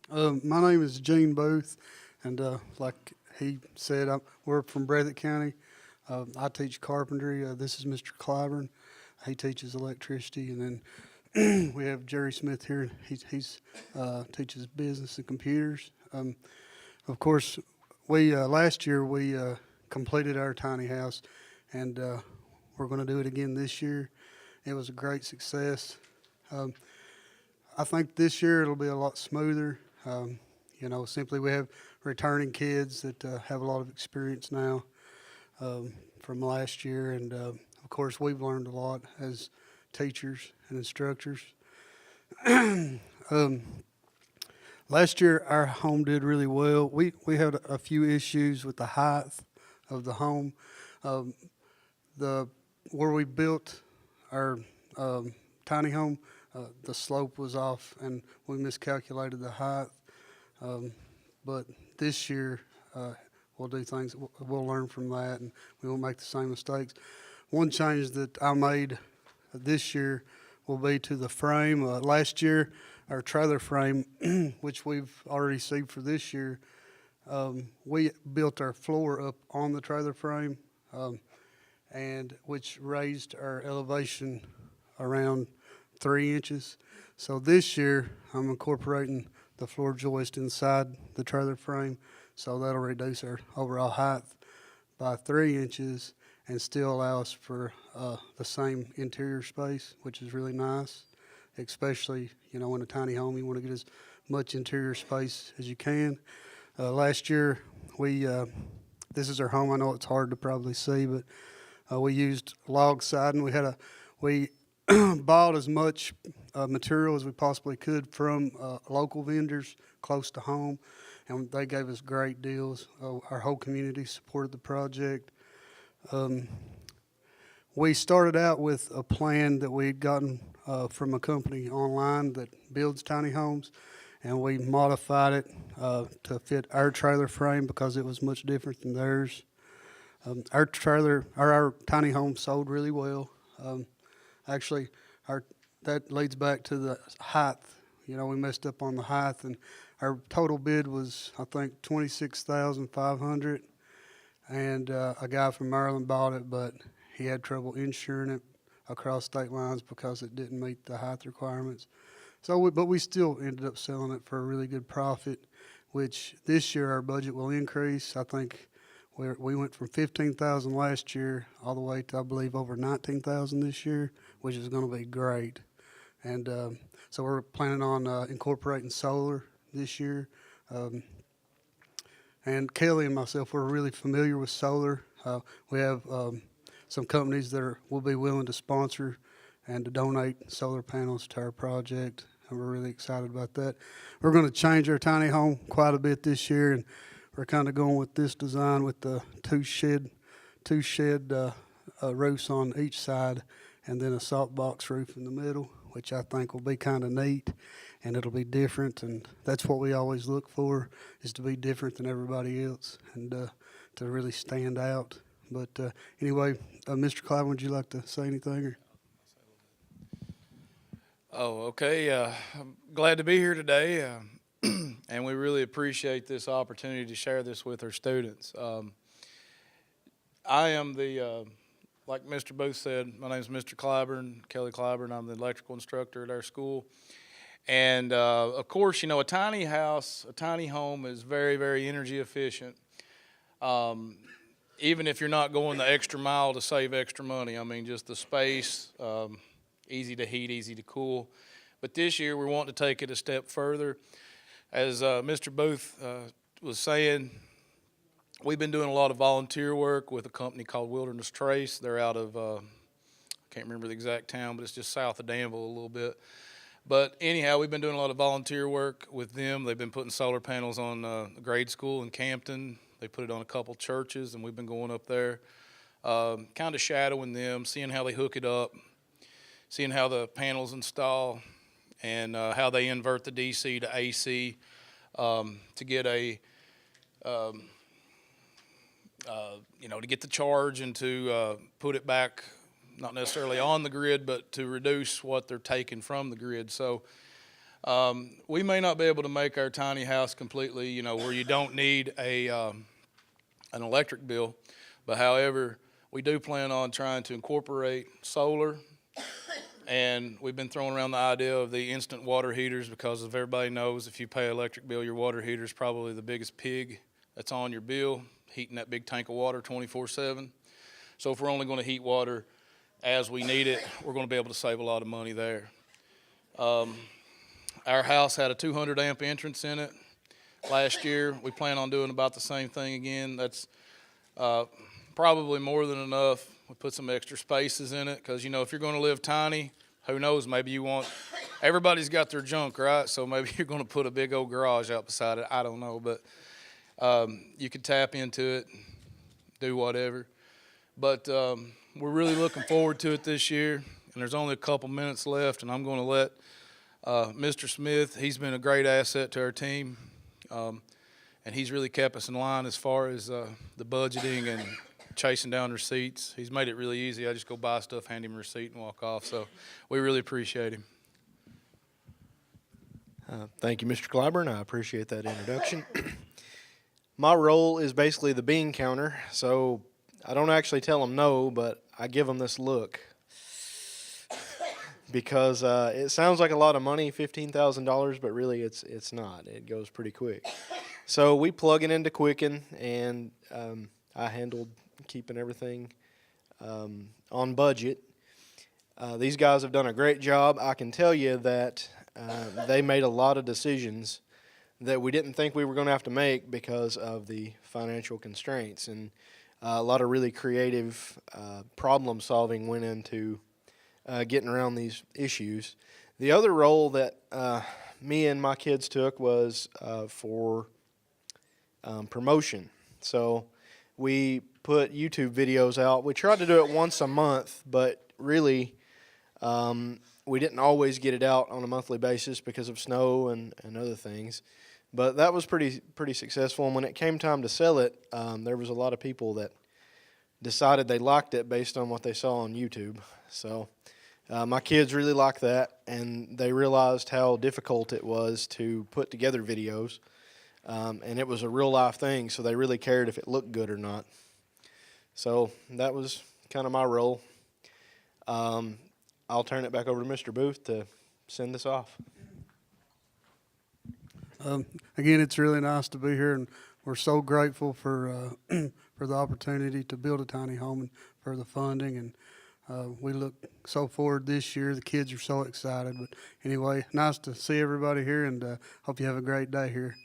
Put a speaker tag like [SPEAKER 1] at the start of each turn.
[SPEAKER 1] My name is Gene Booth, and like he said, we're from Breathitt County. I teach carpentry. This is Mr. Clyburn. He teaches electricity, and then we have Jerry Smith here. He's teaches business and computers. Of course, we last year we completed our tiny house, and we're going to do it again this year. It was a great success. Um, I think this year it'll be a lot smoother. Simply we have returning kids that have a lot of experience now from last year, and of course we've learned a lot as teachers and instructors. um, Last year our home did really well. We had a few issues with the height of the home. Um, the Where we built our tiny home, the slope was off, and we miscalculated the height. Um, but this year, we'll do things. We'll learn from that, and we won't make the same mistakes. One change that I made this year will be to the frame. Last year, our trailer frame, which we've already seen for this year, we built our floor up on the trailer frame, and which raised our elevation around 3 inches. So this year, I'm incorporating the floor joist inside the trailer frame, so that'll reduce our overall height by 3 inches and still allow us for the same interior space, which is really nice. Especially, in a tiny home, you want to get as much interior space as you can. Last year, this is our home. I know it's hard to probably see, but we used log siding. We bought as much material as we possibly could from local vendors close to home, and they gave us great deals. Our whole community supported the project. We started out with a plan that we had gotten from a company online that builds tiny homes, and we modified it to fit our trailer frame because it was much different than theirs. Our tiny home sold really well. Actually, that leads back to the height. We messed up on the height, and our total bid was, I think, 26,500. And a guy from Maryland bought it, but he had trouble insuring it across state lines because it didn't meet the height requirements. But we still ended up selling it for a really good profit, which this year our budget will increase. I think we went from 15,000 last year all the way to, I believe, over 19,000 this year, which is going to be great. And so we're planning on incorporating solar this year. And Kelly and myself, we're really familiar with solar. We have some companies that will be willing to sponsor and to donate solar panels to our project, and we're really excited about that. We're going to change our tiny home quite a bit this year, and we're kind of going with this design with the two shed roofs on each side, and then a salt box roof in the middle, which I think will be kind of neat, and it'll be different. And that's what we always look for, is to be different than everybody else and to really stand out. But anyway, Mr. Clyde, would you like to say anything? Or?
[SPEAKER 2] Oh, okay. I'm glad to be here today, and we really appreciate this opportunity to share this with our students. I am like Mr. Booth said, my name is Mr. Clyburn, Kelly Clyburn. I'm the electrical instructor at our school. And of course, a tiny house, a tiny home is very, very energy efficient. Even if you're not going the extra mile to save extra money. I mean, just the space, easy to heat, easy to cool. But this year, we want to take it a step further. As Mr. Booth was saying, we've been doing a lot of volunteer work with a company called Wilderness Trace. They're out of, I can't remember the exact town, but it's just south of Danville a little bit. But anyhow, we've been doing a lot of volunteer work with them. They've been putting solar panels on a grade school in Campton. They put it on a couple churches, and we've been going up there, kind of shadowing them, seeing how they hook it up, seeing how the panels install, and how they invert the DC to AC to get to get the charge and to put it back, not necessarily on the grid, but to reduce what they're taking from the grid. So We may not be able to make our tiny house completely, you know, where you don't need an electric bill, but however, we do plan on trying to incorporate solar, and we've been throwing around the idea of the instant water heaters because, as everybody knows, if you pay electric bill, your water heater is probably the biggest pig that's on your bill, heating that big tank of water 24/7. So if we're only going to heat water as we need it, we're going to be able to save a lot of money there. Our house had a 200 amp entrance in it last year. We plan on doing about the same thing again. That's probably more than enough. We put some extra spaces in it because, you know, if you're going to live tiny, who knows, maybe you want, everybody's got their junk, right? So maybe you're going to put a big old garage out beside it. I don't know, but you can tap into it, do whatever. But we're really looking forward to it this year, and there's only a couple minutes left, and I'm going to let Mr. Smith, he's been a great asset to our team, and he's really kept us in line as far as the budgeting and chasing down receipts. He's made it really easy. I just go buy stuff, hand him a receipt, and walk off. So we really appreciate him.
[SPEAKER 3] Thank you, Mr. Clyburn. I appreciate that introduction. My role is basically the bean counter, so I don't actually tell them no, but I give them this look. Because it sounds like a lot of money, $15,000, but really it's not. It goes pretty quick. So we plug it into Quicken, and I handled keeping everything on budget. These guys have done a great job. I can tell you that they made a lot of decisions that we didn't think we were going to have to make because of the financial constraints, and a lot of really creative problem solving went into getting around these issues. The other role that me and my kids took was for promotion. So we put YouTube videos out. We tried to do it once a month, but really we didn't always get it out on a monthly basis because of snow and other things. But that was pretty successful. And when it came time to sell it, there was a lot of people that decided they liked it based on what they saw on YouTube. So my kids really liked that, and they realized how difficult it was to put together videos, and it was a real-life thing, so they really cared if it looked good or not. So that was kind of my role. I'll turn it back over to Mr. Booth to send this off.
[SPEAKER 1] Again, it's really nice to be here, and we're so grateful for for the opportunity to build a tiny home and for the funding, and we look so forward this year. The kids are so excited. But anyway, nice to see everybody here, and hope you have a great day here.